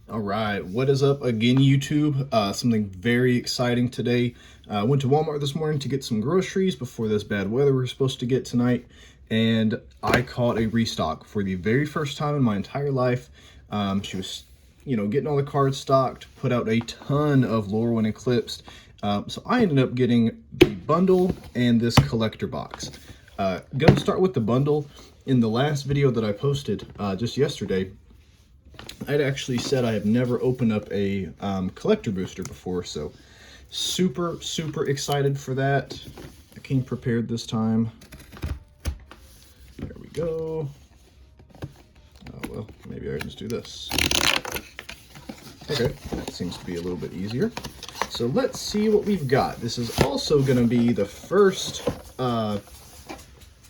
All right, what is up again, YouTube? Something very exciting today. I went to Walmart this morning to get some groceries before this bad weather we're supposed to get tonight, and I caught a restock for the very first time in my entire life. She was, getting all the cards stocked, put out a ton of Lorwyn Eclipsed. So I ended up getting the bundle and this collector box. Gonna start with the bundle. In the last video that I posted just yesterday, I'd actually said I have never opened up a collector booster before, so super excited for that. I came prepared this time. There we go. Oh well, maybe I can just do this. Okay, that seems to be a little bit easier. So let's see what we've got. This is also going to be the first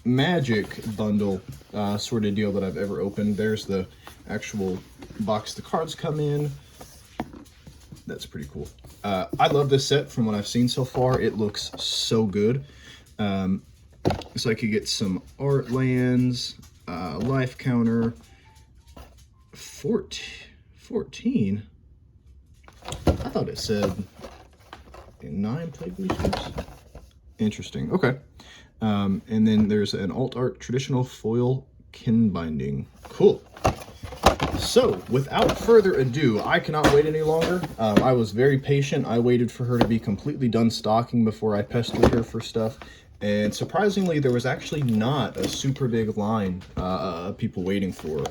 Magic bundle sort of deal that I've ever opened. There's the actual box the cards come in. That's pretty cool. I love this set from what I've seen so far. It looks so good. So I could get some art lands, life counter, 14. I thought it said 9 play boosters. Interesting. Okay. And then there's an alt art traditional foil kin binding. Cool. So without further ado, I cannot wait any longer. I was very patient. I waited for her to be completely done stocking before I pestered her for stuff. And surprisingly, there was actually not a super big line of people waiting for her.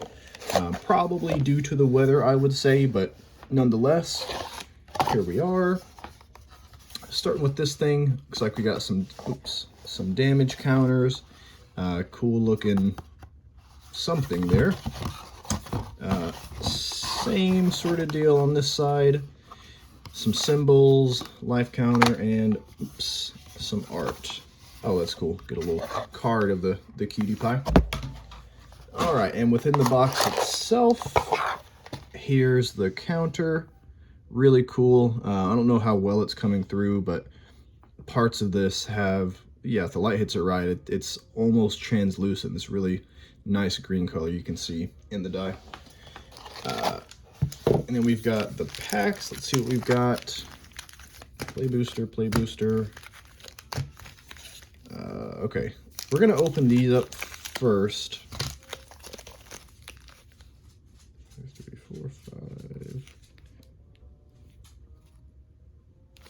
Probably due to the weather, I would say, but nonetheless, here we are. Starting with this thing, looks like we got some damage counters, cool looking something there. Same sort of deal on this side, some symbols, life counter, and some art. Oh, that's cool. Get a little card of the cutie pie. All right, and within the box itself, here's the counter. Really cool. I don't know how well it's coming through, but parts of this have, yeah, if the light hits it right, it's almost translucent. This really nice green color you can see in the die. And then we've got the packs. Let's see what we've got. Play booster. Okay, we're gonna open these up first. 3, 4, 5.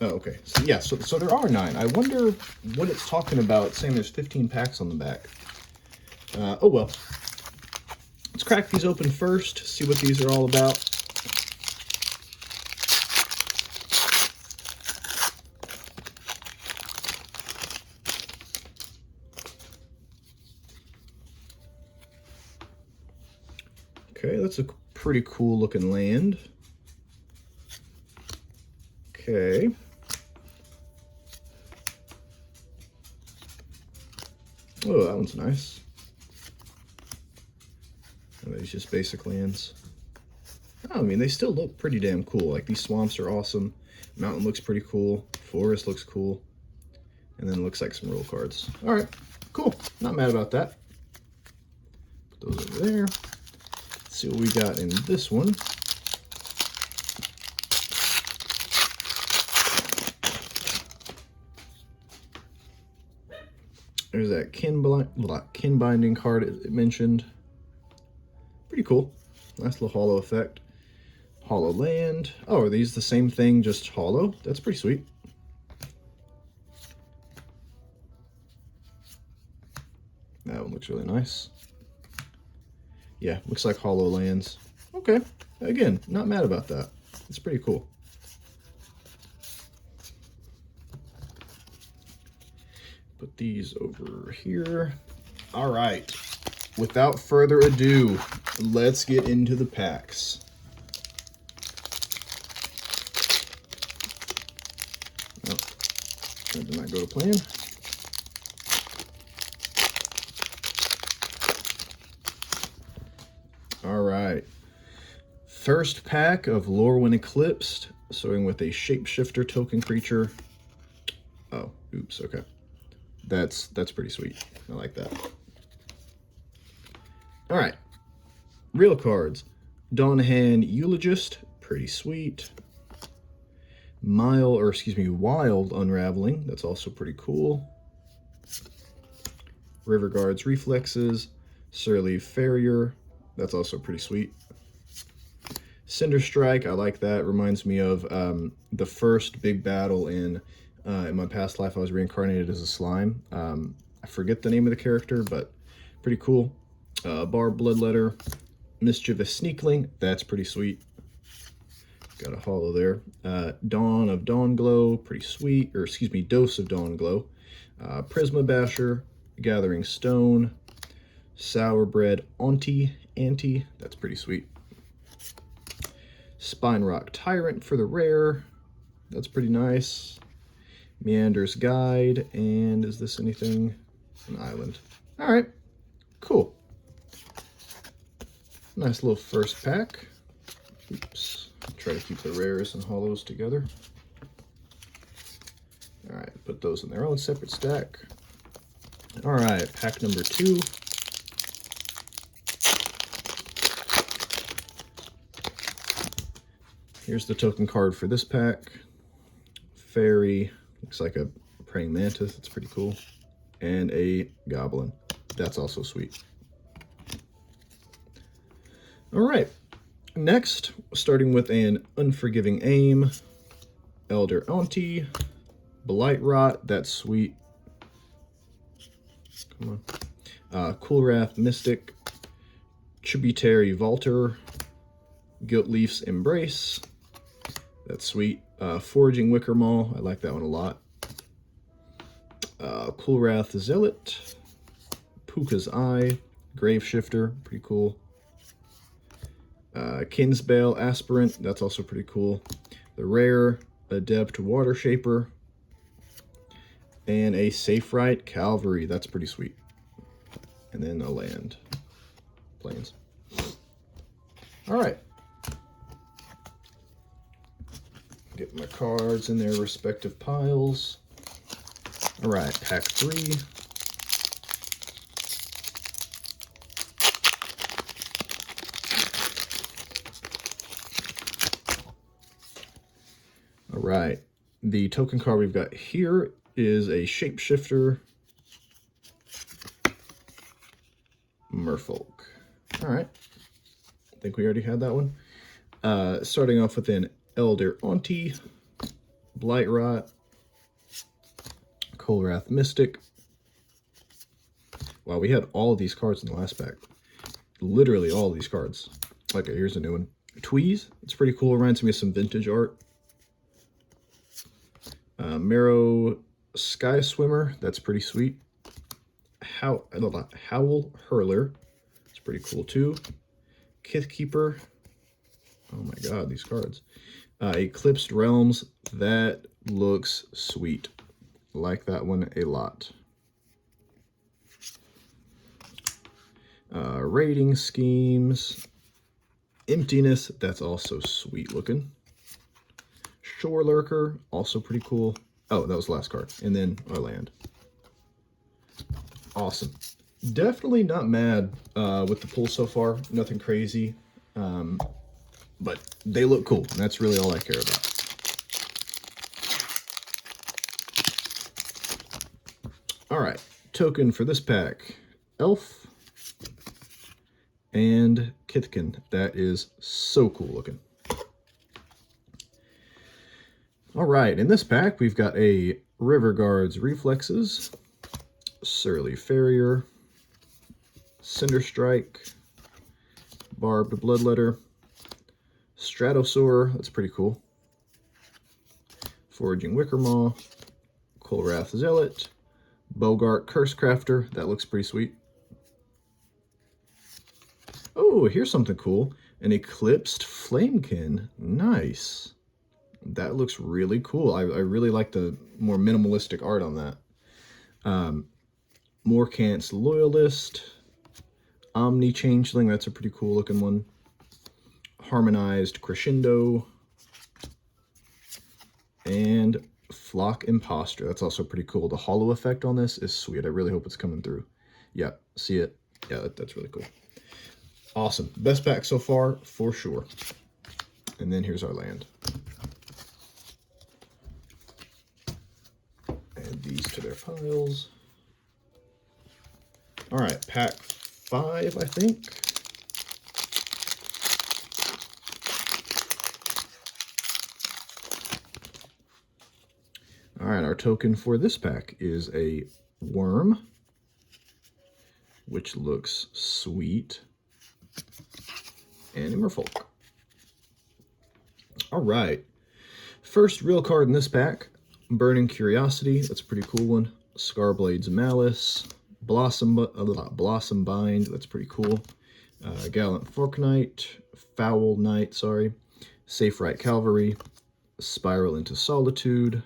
Oh, okay. So yeah, so there are 9. I wonder what it's talking about, saying there's 15 packs on the back. Oh well. Let's crack these open first, see what these are all about. Okay, that's a pretty cool looking land. Okay. Oh, that one's nice. And these just basic lands. Oh, I mean, they still look pretty damn cool. Like, these swamps are awesome. Mountain looks pretty cool. Forest looks cool. And then looks like some roll cards. All right, cool. Not mad about that. Put those over there. Let's see what we got in this one. There's that kin binding card it mentioned. Pretty cool. Nice little hollow effect. Hollow land. Oh, are these the same thing, just hollow? That's pretty sweet. That one looks really nice. Yeah, looks like hollow lands. Okay, again, not mad about that. It's pretty cool. Put these over here. All right, without further ado, let's get into the packs. Oh, that did not go to plan. All right, first pack of Lorwyn Eclipsed, starting with a shapeshifter token creature. Oh, oops, okay. That's pretty sweet. I like that. All right, real cards. Dawn Hand Eulogist, Pretty sweet. Wild Unraveling. That's also pretty cool. River Guard's Reflexes. Surly Farrier. That's also pretty sweet. Cinder Strike. I like that. Reminds me of the first big battle in my past life. I was reincarnated as a slime. I forget the name of the character, but pretty cool. Barb Bloodletter. Mischievous Sneakling. That's pretty sweet. Got a holo there. Dawn of Dawnglow, pretty sweet. Or excuse me, Dose of Dawnglow. Prisma Basher, Gathering Stone, Sourbread Auntie, that's pretty sweet. Spine Rock Tyrant for the rare, that's pretty nice. Meander's Guide, and is this anything? An island. All right, cool. Nice little first pack. Oops. Try to keep the rares and holos together. All right, put those in their own separate stack. All right, pack number 2. Here's the token card for this pack. Fairy, looks like a praying mantis, it's pretty cool. And a goblin, that's also sweet. All right. Next, starting with an Unforgiving Aim, Elder Auntie, Blight Rot, that's sweet. Come on. Cool Wrath Mystic, Tributary Vaulter, Guilt Leaf's Embrace, that's sweet. Foraging Wickermaw, I like that one a lot. Cool Wrath Zealot, Puka's Eye, Grave Shifter, pretty cool. Kinsbale Aspirant, that's also pretty cool. The rare Adept Water Shaper, and a Safe Right Calvary, that's pretty sweet. And then a land. Plains. All right. Get my cards in their respective piles. All right, pack 3. All right, the token card we've got here is a Shapeshifter Merfolk. All right, I think we already had that one. Starting off with an Elder Auntie, Blight Rot, Cold Wrath Mystic. Wow, we had all of these cards in the last pack. Literally all of these cards. Okay, here's a new one. Tweeze, it's pretty cool. Reminds me of some vintage art. Marrow Sky Swimmer, that's pretty sweet. Howl Hurler, it's pretty cool too. Kithkeeper, oh my god, these cards. Eclipsed Realms, that looks sweet. Like that one a lot. Raiding Schemes, Emptiness, that's also sweet looking. Shore Lurker, also pretty cool. Oh, that was the last card. And then our land. Awesome. Definitely not mad with the pull so far. Nothing crazy. But they look cool. And that's really all I care about. All right. Token for this pack. Elf and Kithkin. That is so cool looking. All right, in this pack, we've got a River Guard's Reflexes, Surly Farrier, Cinder Strike, Barbed Bloodletter, Stratosaur, that's pretty cool, Foraging Wickermaw, Cold Wrath Zealot, Bogart Cursecrafter, that looks pretty sweet. Oh, here's something cool, an Eclipsed Flamekin, nice. That looks really cool. I really like the more minimalistic art on that. Morkant's Loyalist. Omni Changeling, that's a pretty cool looking one. Harmonized Crescendo. And Flock Imposter, that's also pretty cool. The holo effect on this is sweet. I really hope it's coming through. Yeah, see it? Yeah, that's really cool. Awesome. Best pack so far, for sure. And then here's our land. Add these to their piles. All right, pack 5, I think. All right, our token for this pack is a worm, which looks sweet, and a merfolk. All right, first real card in this pack, Burning Curiosity. That's a pretty cool one. Scarblade's Malice, Blossom Bind. That's pretty cool. Gallant Fork Knight, Foul Knight, sorry. Safe Right Cavalry, Spiral into Solitude,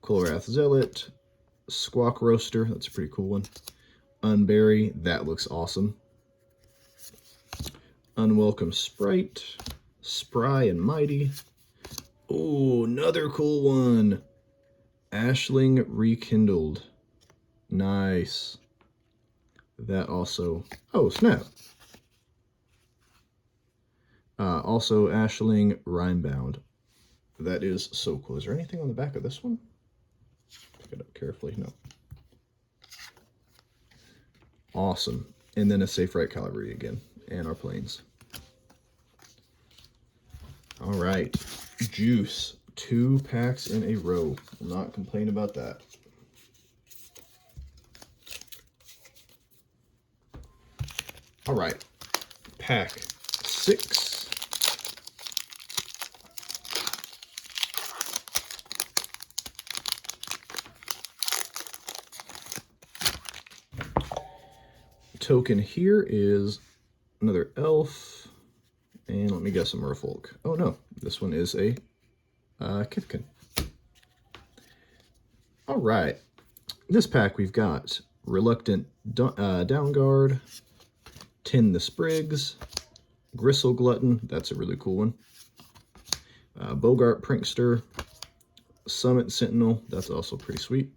Colwrath Zealot, Squawk Roaster. That's a pretty cool one. Unbury. That looks awesome. Unwelcome Sprite, Spry and Mighty. Oh, another cool one. Ashling Rekindled. Nice. That also... Oh, snap. Also Ashling Rhymebound. That is so cool. Is there anything on the back of this one? Pick it up carefully. No. Awesome. And then a Safe Right Cavalry again. And our planes. All right. Juice. 2 packs in a row. Will not complain about that. All right. Pack 6. Token here is another elf, and let me guess, a merfolk. Oh no, this one is a Kithkin. All right, this pack we've got Reluctant Downguard, Tin the Sprigs, Gristle Glutton, that's a really cool one, Bogart Prankster, Summit Sentinel, that's also pretty sweet,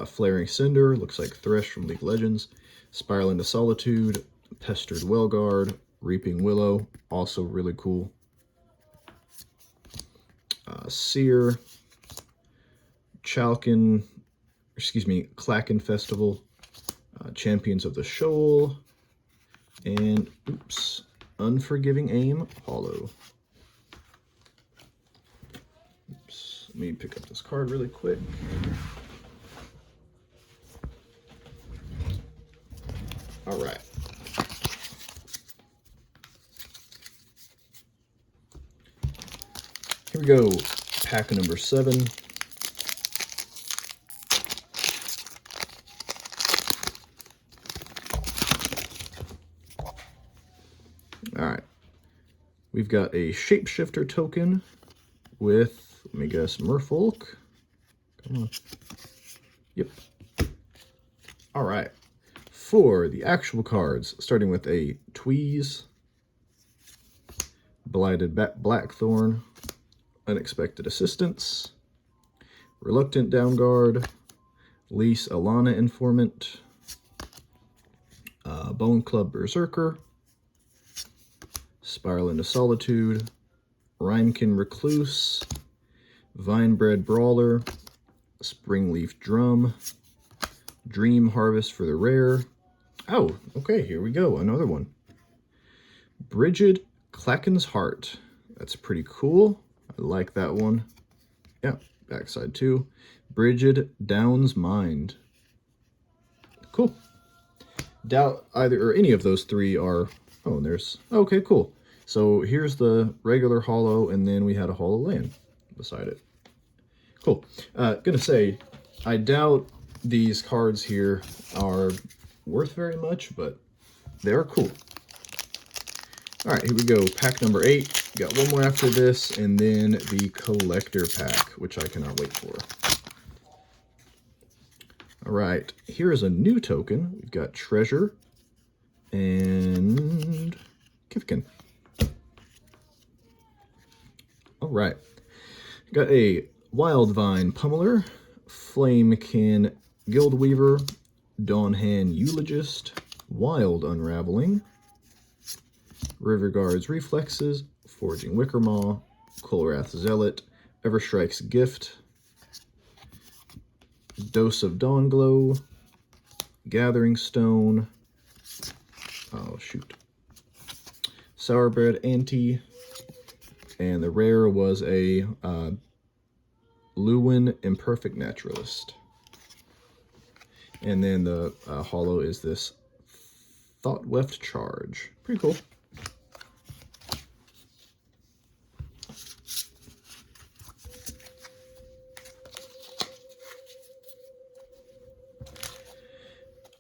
Flaring Cinder, looks like Thresh from League of Legends, Spiral into Solitude, Pestered Wellguard, Reaping Willow, also really cool. Seer, Clacken Festival, Champions of the Shoal, and, oops, Unforgiving Aim, Hollow. Oops, let me pick up this card really quick. All right. Here we go. Pack number 7. All right. We've got a Shapeshifter token with, let me guess, Merfolk. Come on. Yep. All right. For the actual cards, starting with a Tweeze, Blighted Blackthorn, Unexpected Assistance, Reluctant Downguard, Lease Alana Informant, Bone Club Berserker, Spiral into Solitude, Rhymekin Recluse, Vinebred Brawler, Springleaf Drum, Dream Harvest for the rare. Oh, okay, here we go, another one. Brigid Klacken's Heart. That's pretty cool. I like that one. Yeah, backside too. Brigid Down's Mind. Cool. Doubt either or any of those 3 are... Oh, and there's... Okay, cool. So here's the regular holo, and then we had a holo land beside it. Cool. Gonna say, I doubt these cards here are worth very much, but they're cool. All right, here we go. Pack number 8. Got one more after this, and then the collector pack, which I cannot wait for. All right, here is a new token. We've got Treasure and Kithkin. All right, got a Wildvine Pummeler, Flamekin Guildweaver, Dawnhand Eulogist, Wild Unraveling, Riverguard's Reflexes, Forging Wickermaw, Kolrath's Zealot, Everstrike's Gift, Dose of Dawnglow, Gathering Stone, oh shoot, Sourbred Ante, and the rare was a Lorwyn Imperfect Naturalist. And then the holo is this Thought Weft Charge. Pretty cool.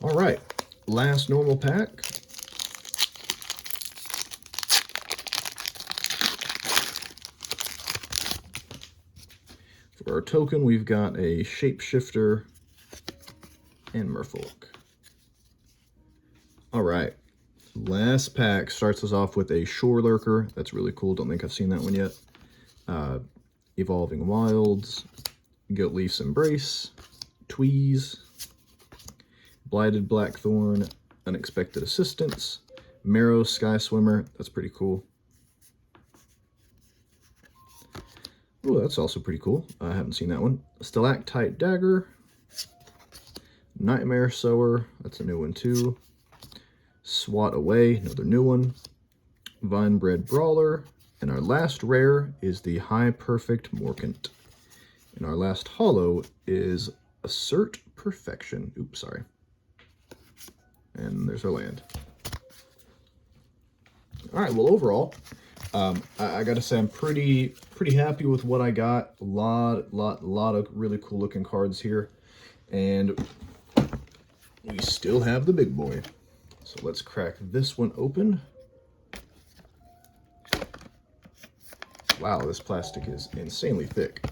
All right, last normal pack. For our token, we've got a Shapeshifter and Merfolk. All right, last pack starts us off with a Shore Lurker. That's really cool. Don't think I've seen that one yet. Evolving Wilds, Guiltleaf's Embrace, Tweeze, Blighted Blackthorn, Unexpected Assistance, Marrow Sky Swimmer. That's pretty cool. Oh, that's also pretty cool. I haven't seen that one. Stalactite Dagger, Nightmare Sower. That's a new one too. Swat Away, another new one. Vinebred Brawler. And our last rare is the High Perfect Morkant. And our last holo is Assert Perfection. Oops, sorry. And there's our land. All right, well, overall, I gotta say I'm pretty happy with what I got. A lot of really cool looking cards here. And we still have the big boy. So let's crack this one open. Wow, this plastic is insanely thick.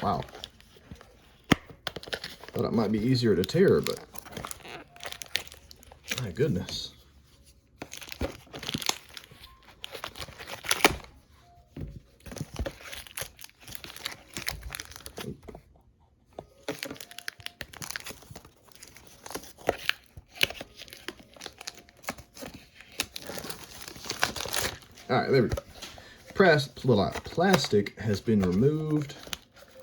Wow. Thought it might be easier to tear, but my goodness. All right, there we go. Plastic has been removed,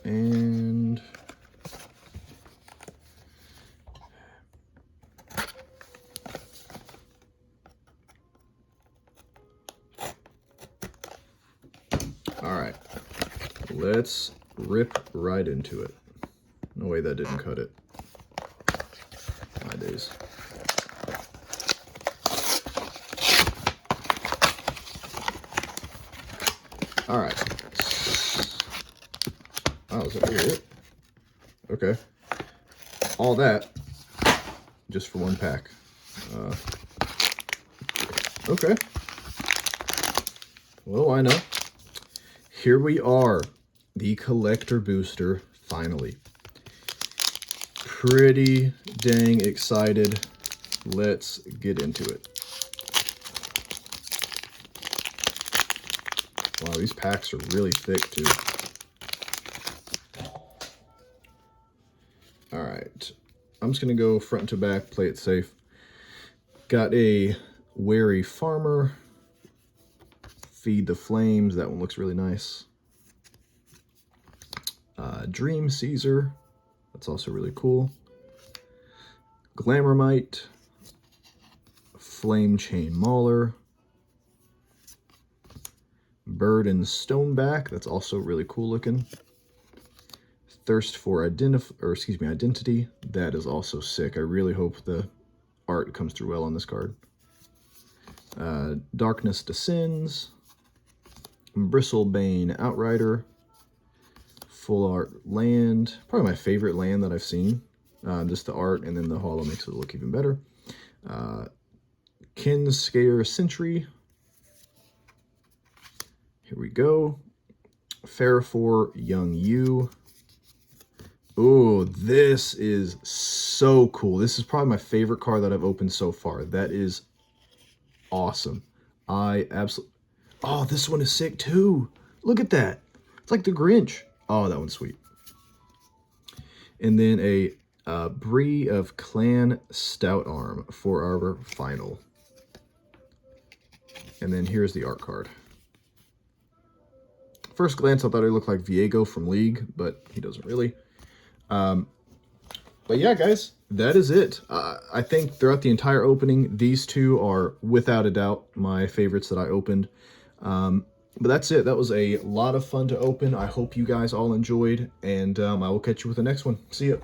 and all right, let's rip right into it. No way that didn't cut it. My days. All right. Oh, is that it? Okay. All that just for one pack. Okay. Well, I know. Here we are. The collector booster, finally. Pretty dang excited. Let's get into it. Wow, these packs are really thick too. All right, I'm just gonna go front to back, play it safe. Got a Wary Farmer, Feed the Flames. That one looks really nice. Dream Caesar. That's also really cool. Glamourmite, Flame Chain Mauler, Bird and Stoneback. That's also really cool looking. Thirst for Identity. That is also sick. I really hope the art comes through well on this card. Darkness Descends, Bristlebane Outrider, Full Art Land. Probably my favorite land that I've seen. Just the art, and then the holo makes it look even better. Kinscale Sentry. Here we go. Farafor Young Yu. Oh, this is so cool. This is probably my favorite card that I've opened so far. That is awesome. I absolutely... Oh, this one is sick too. Look at that. It's like the Grinch. Oh, that one's sweet. And then a Bree of Clan Stout Arm for our final. And then here's the art card. First glance, I thought he looked like Viego from League, but he doesn't really. But yeah, guys, that is it. I think throughout the entire opening, these two are without a doubt my favorites that I opened. But that's it. That was a lot of fun to open. I hope you guys all enjoyed, and I will catch you with the next one. See ya.